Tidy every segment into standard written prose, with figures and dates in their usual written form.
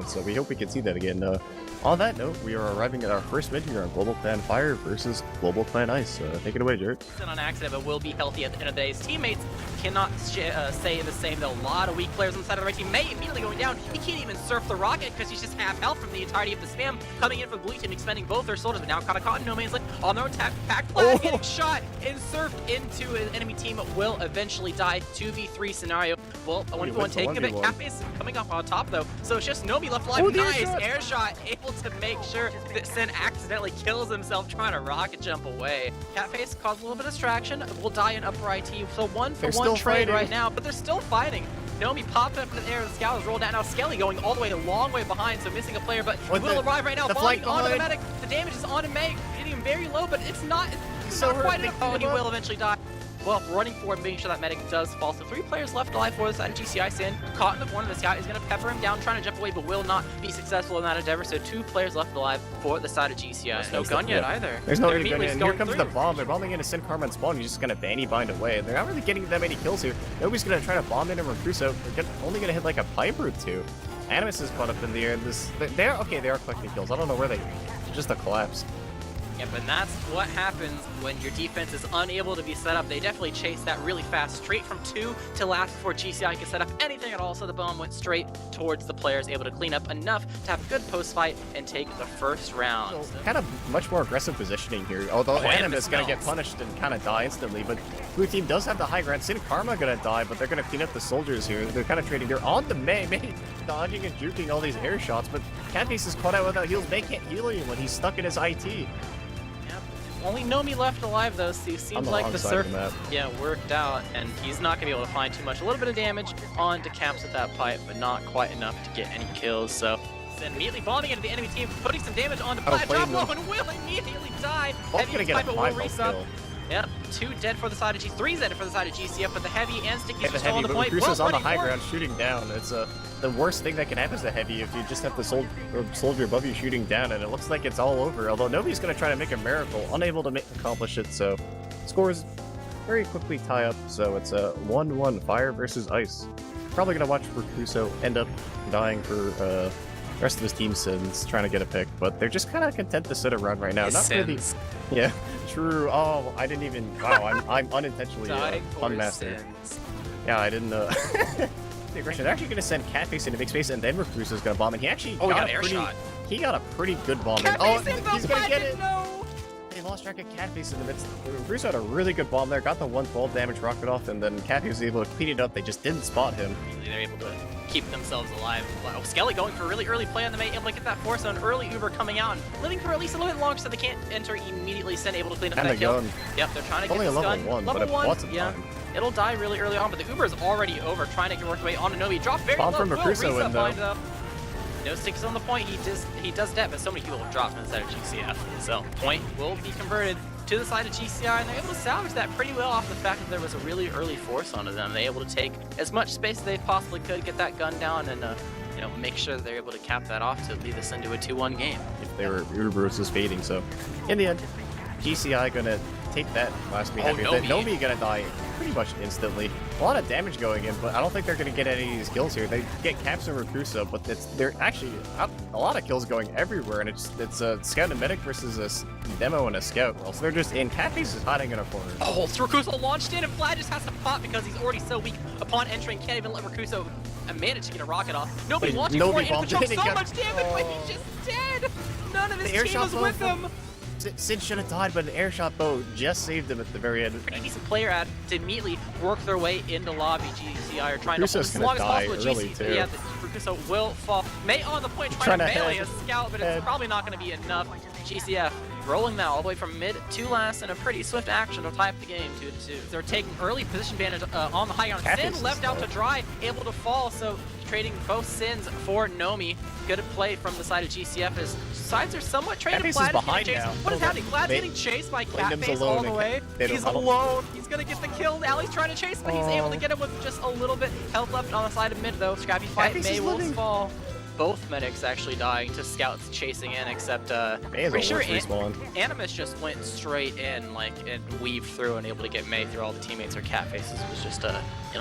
performance, so we hope we can see that again. On that note, we are arriving at our first mid here on GlobalClan Fire versus GlobalClan Ice. Take it away, Jared. On accident, but will be healthy at the end of the day. His teammates cannot say the same. There are a lot of weak players on the side of the right team. May immediately going down. He can't even surf the rocket because he's just half health from the entirety of the spam coming in for the blue team, expending both their soldiers. But now caught a cotton. No man's like on their own tap. Pack flag getting shot and surfed into an enemy team will eventually die. 2v3 scenario. Well, a 1v1 taking a bit. Catface coming up on top though. So it's just Nomi left alive. Nice air shot, able to make sure that Sin accidentally kills himself trying to rocket jump away. Catface caused a little bit of distraction. Will die in upper IT. So 1-for-1 trade right now, but they're still fighting. Nomi popped up in the air, the scout is rolled down. Now Skelly going all the way, a long way behind, so missing a player, but he will arrive right now. Bombing onto the medic. The damage is on Meg, hitting him very low, but it's not quite enough. Oh, and he will eventually die. Well, running forward and making sure that medic does fall. So 3 players left alive for the side of GCI. Sin caught in the corner. The scout is going to pepper him down, trying to jump away, but will not be successful in that endeavor. So 2 players left alive for the side of GCI. There's no gun yet either. There's no gun yet. And here comes the bomb. They're bombing into Sin Karma and Spawn. He's just going to banny bind away. They're not really getting that many kills here. Nobody's going to try to bomb into Recruso. They're only going to hit like a pipe or 2. Animus is caught up in the air. They are collecting kills. I don't know where they. Just a collapse. Yep, and that's what happens when your defense is unable to be set up. They definitely chased that really fast, straight from 2 to last before GCI could set up anything at all, so the bomb went straight towards the players, able to clean up enough to have a good post-fight and take the first round. So, kind of much more aggressive positioning here, although Animus is going to get punished and kind of die instantly, but blue team does have the high ground. Sin Karma going to die, but they're going to clean up the soldiers here. They're kind of trading. They're on the May dodging and juking all these air shots, but Catface is caught out without heals. May can't heal him when he's stuck in his IT. Only Nomi left alive though, so it seems like the surf worked out, and he's not going to be able to find too much. A little bit of damage onto Caps with that pipe, but not quite enough to get any kills. So immediately bombing into the enemy team, putting some damage onto Plat. Drop low and will immediately die. Heavy pipe, but will resup. Yep, 2 dead for the side of G, 3 dead for the side of GCF, but the heavy and Sticky are still on the point. Crusoe's on the high ground shooting down. It's the worst thing that can happen to the heavy if you just have the soldier above you shooting down, and it looks like it's all over. Although nobody's going to try to make a miracle, unable to accomplish it, so scores very quickly tie up. So it's a 1-1 Fire versus Ice. Probably going to watch Recruso end up dying for the rest of his team Sins, trying to get a pick, but they're just kind of content to sit around right now. Not really. Yeah, true. Oh, I didn't even. Wow, I'm unintentionally unmastered. Yeah, I didn't. They're actually going to send Catface into big space, and then Recruso's going to bomb, and he actually got a shot. He got a pretty good bomb. He's going to get it. No. They lost track of Catface in the midst. Recruso had a really good bomb there, got the 112 damage rocket off, and then Catface was able to clean it up. They just didn't spot him. They're able to keep themselves alive. Wow, Skelly going for a really early play on the May, able to get that force on early Uber coming out, and living for at least a little bit longer so they can't enter immediately. Sin able to clean up that kill. Yep, they're trying to get this gun. Level 1, yeah. It'll die really early on, but the Uber is already over, trying to get worked away on Nomi. Drop very low. From Recruso in though. No sticks on the point. He does that, but so many people have dropped from the side of GCF. So point will be converted to the side of GCI, and they're able to salvage that pretty well off the fact that there was a really early force onto them. They're able to take as much space as they possibly could, get that gun down, and make sure that they're able to cap that off to lead us into a 2-1 game. If they were Uber's was fading, so in the end, GCI gonna take that last behavior. Nomi gonna die pretty much instantly. A lot of damage going in, but I don't think they're gonna get any of these kills here. They get Caps and Recruso, but they're actually a lot of kills going everywhere, and it's a scout and medic versus a demo and a scout. So they're just in. Catface is hiding in a corner. Oh, Recruso launched in, and Vlad just has to pop because he's already so weak upon entering. Can't even let Recruso manage to get a rocket off. Nobody launching for it, and so much damage, but he's just dead. None of his team was with him. Sin should have died, but an airshot bow just saved him at the very end. Pretty decent player ad to immediately work their way into lobby. GCI are trying to hold as long as possible. Yeah, Recruso will fall. May on the point trying to melee a scout, but it's probably not going to be enough. GCF rolling that all the way from mid to last in a pretty swift action to tie up the game 2-2. They're taking early position advantage on the high ground. Sin left out to dry, able to fall, so trading both Sins for Nomi. Good play from the side of GCF as sides are somewhat trading. Vlad is behind now. What is happening? Vlad's getting chased by Catface all the way. He's alone. He's gonna get the kill. Ali's trying to chase, but he's able to get him with just a little bit health left on the side of mid though. Scrappy fight. May will fall. both medics actually dying to scouts chasing in, except May is pretty sure a worse respawn. Animus just went straight in, like, and weaved through and able to get May through all the teammates or cat faces. It was just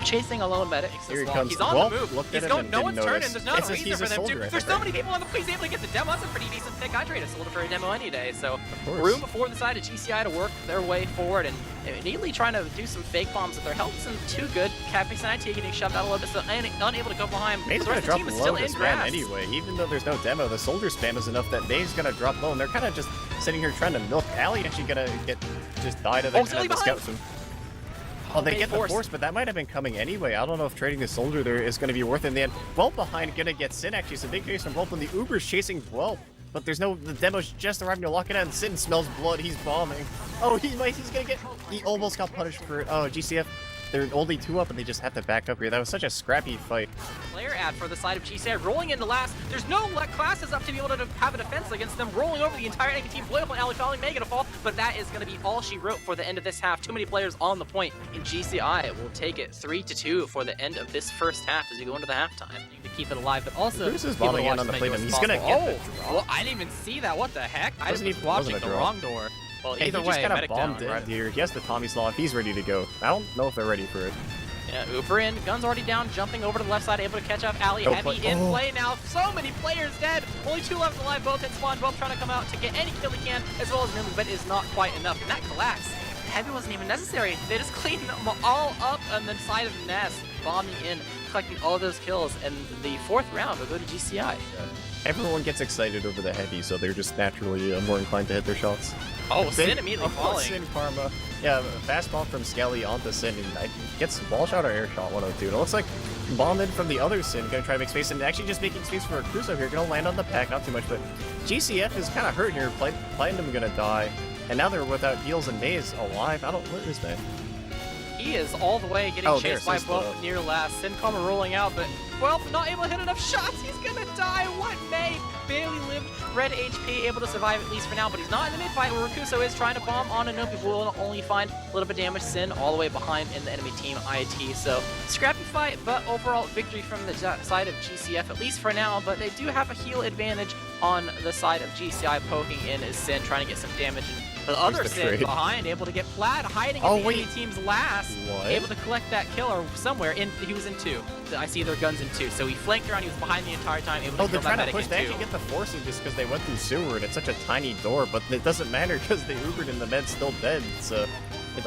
chasing a lone medic. Here he comes. He's on Well, the move. looked He's at him going. and No didn't one's turning. notice. There's no It's a- reason he's for a them soldier, to. I There's think, so many people on the play. He's able to get the demo. That's a pretty decent pick. I trade a soldier for a demo any day. So course. room for the side of GCI to work their way forward and immediately trying to do some fake bombs, but their health isn't too good. Catface and IT getting shoved out a little bit, so unable to go behind. May's The gonna rest of the drop team is low still to in spam grass. anyway. Even though there's no demo, the soldier spam is enough that May's gonna drop low, and they're kind of just sitting here trying to milk. Allie actually gonna just die to the, Silly the behind. scouts. Oh, they get the force. force, but that might have been coming anyway. I don't know if trading the soldier there is going to be worth it in the end. Whelp behind gonna get Sin actually. Some big face from Whelp, and the Uber's chasing Whelp. But there's no, the demo's just arriving to lock it out, and Sin smells blood. He's bombing. Oh, he's gonna get, he almost got punished for it. Oh, GCF, they're only 2 up, and they just have to back up here. That was such a scrappy fight. Player ad for the side of GCI rolling into last. There's no classes up to be able to have a defense against them, rolling over the entire enemy team. Bloyable and Alley falling, May gonna fall, but that is gonna be all she wrote for the end of this half. Too many players on the point, and GCI will take it 3-2 for the end of this first half as we go into the halftime. Need to keep it alive, but also Bruce is be able to bombing in watch on the as plate, many and doors he's gonna possible. get the drop. Well, I didn't even see that. What the heck? I was Wasn't watching even the a drop. wrong door. Well, Hey, either he way, just got a medic bomb down, right? here. He has the Tommy Slaw. If he's ready to go. I don't know if they're ready for it. Yeah, Uber in, guns already down, jumping over to the left side, able to catch up. Alley Go heavy play. in Oh. play now. So many players dead. Only 2 left alive, both hit spawn, both trying to come out to get any kill he can, as well as Nimble, but is not quite enough. And that collapse, heavy wasn't even necessary. They just cleaned them all up on the side of Nest, bombing in, collecting all those kills, and the 4th round will go to GCI. Everyone gets excited over the heavy, so they're just naturally more inclined to hit their shots. Oh, Sin immediately falling. Sin Karma. Yeah, fastball from Skelly onto Sin, and I gets wall shot or air shot 102. And it looks like bomb in from the other Sin, gonna try to make space, and actually just making space for a Crusoe here. Gonna land on the pack, not too much, but GCF is kind of hurt here. Platinum gonna die, and now they're without heals and Maze alive. Where is that? He is all the way getting there, chased by so Whelp near last. Sin Karma rolling out, but Whelp not able to hit enough shots. He's gonna die. What? May barely lived. Red HP able to survive at least for now, but he's not in the mid fight where Rakuso is trying to bomb on Anopi. Will only find a little bit of damage. Sin all the way behind in the enemy team IT. So scrappy fight, but overall victory from the side of GCF at least for now. But they do have a heal advantage on the side of GCI. Poking in is Sin trying to get some damage. The other the Sin trade? behind, able to get Plaid, hiding Oh, in the wait. enemy team's last, What? able to collect that kill or somewhere. He was in 2. I see their guns in 2. So he flanked around, he was behind the entire time, able to Oh, kill they're that trying to medic push. in They 2. actually get the forces just because they went through sewer, and it's such a tiny door, but it doesn't matter because they Ubered and the med's still dead. So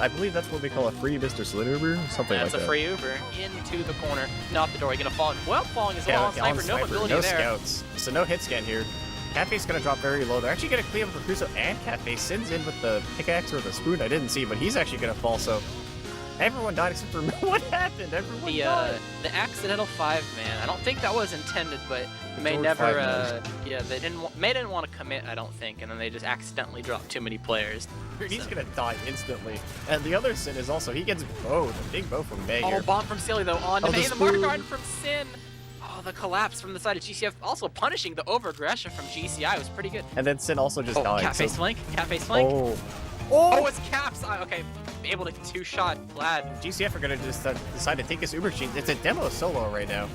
I believe that's what we call a free Mr. Slit Uber, something That's like a that. free Uber into the corner, not the door. You're gonna fall. Well, falling as well on Yeah, Sniper, no mobility no there. scouts. So no hit scan here. Cafe's gonna drop very low. They're actually gonna clean up for Crusoe and Cafe. Sin's in with the pickaxe or the spoon. I didn't see, but he's actually gonna fall. So everyone died except for what happened? Everyone died. The accidental 5-man. I don't think that was intended, but May George never. 5-man. Yeah, they didn't. May didn't want to commit. I don't think, and then they just accidentally dropped too many players. He's gonna die instantly. And the other Sin is also, he gets bowed. A big bow from May Oh, here. bomb from Silly though on Oh, May. the The Martyr spoon. Garden from Sin. Oh, the collapse from the side of GCF. Also punishing the over-aggression from GCI was pretty good. And then Sin also just died. Cat face so- flank. Cat face flank. Oh. Oh, it's Caps. Okay, able to 2-shot Plaid. GCF are gonna just decide to take his Uber machine. It's a demo solo right now.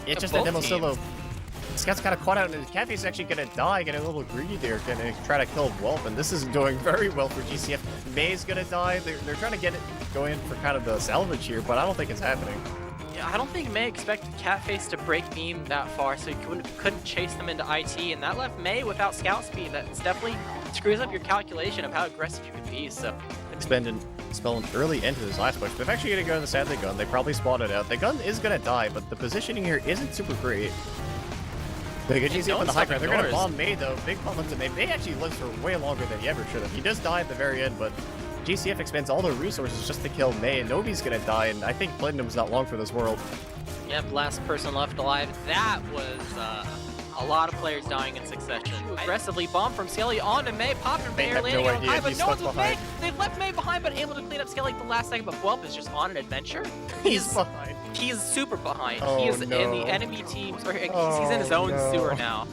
It's just a both demo teams. solo. Scott's kind of caught out, and Cafe's actually gonna die, get a little greedy there, gonna try to kill Whelp, and this isn't doing very well for GCF. May's gonna die. They're trying to get it going for kind of the salvage here, but I don't think it's happening. Yeah, I don't think May expected Catface to break beam that far, so he couldn't chase them into IT, and that left May without scout speed. That's definitely screws up your calculation of how aggressive you could be. So Spell an early end to this last push. They're actually gonna go in the Sadly gun. They probably spotted out. The gun is gonna die, but the positioning here isn't super great. They get GCF on the high ground. They're gonna bomb May though. Big bomb into May. May actually lives for way longer than he ever should have. He does die at the very end, but GCF expends all their resources just to kill May, and Nobi's gonna die, and I think Platinum's not long for this world. yep, last person left alive. That was a lot of players dying in succession. Aggressively bomb from Skelly on to May, popping May Bear, have landing no on idea high, but he's no one's stuck with May. behind. They've left May behind, but able to clean up Skelly at the last second. But Whelp is just on an adventure. He's behind. He's super behind. Oh, he is in no. the enemy teams, or he's Oh, in his own no. sewer now.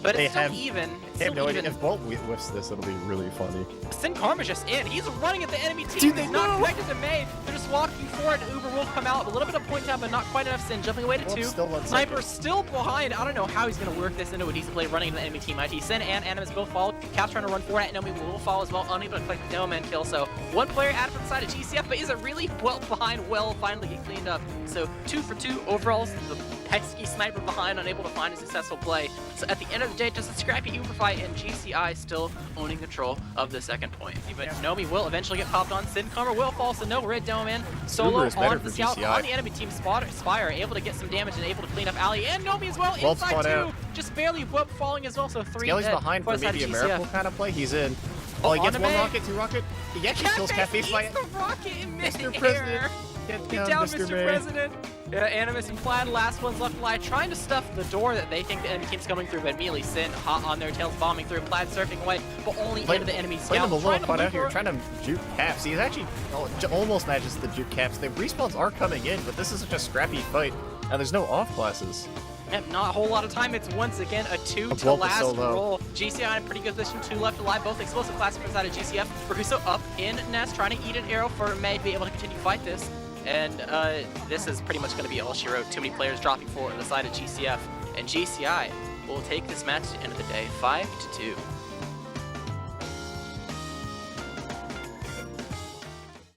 But They it's still have- even. It's They have still no even. idea. If Whelp whiffs this, it'll be really funny. Sin Karma's just in. He's running at the enemy team. Dude, they He's not know. connected to May. They're just walking forward. Uber will come out. A little bit of point out, but not quite enough. Sin jumping away to 2. Sniper still behind. I don't know how he's going to work this into a decent play running into the enemy team. IT Sin and Animus both follow. Cap's trying to run forward. Nomi will follow as well, unable to collect the Demo Man kill. So one player added from the side of GCF, but is it really well behind? Will finally get cleaned up. So 2 for 2 overall. The pesky sniper behind, unable to find a successful play. So at the end of the day, just a scrappy Uber fight, and GCI still owning control of the second point. But Nomi will eventually get popped on. Sin Karma will fall, so no red Demo Man. Solo on the scout on the enemy team. Spire able to get some damage and able to clean up Ali and Nomi as well. Inside 2, just barely falling as well. So 3 Skelly's behind for maybe a miracle kind of play. He's in. Oh, he gets 1 rocket, 2 rocket. He actually kills Cafe by the rocket in Mr. President. Get down, Mr. President. Yeah, Animus and Plaid, last one's left alive, trying to stuff the door that they think the enemy team's coming through, but immediately Sin hot on their tails, bombing through. Plaid surfing away, but only into the enemy scout. Playing him a little fun out here, trying to juke Caps. He's actually almost manages to juke Caps. The respawns are coming in, but this is such a scrappy fight, and there's no off classes. Yep, not a whole lot of time. It's once again a 2 to last roll. GCI in a pretty good position, 2 left alive, both explosive classes from the side of GCF. Raguso up in Nest, trying to eat an arrow for May to be able to continue to fight this. And this is pretty much going to be all she wrote. Too many players dropping forward on the side of GCF. And GCI will take this match at the end of the day, 5-2.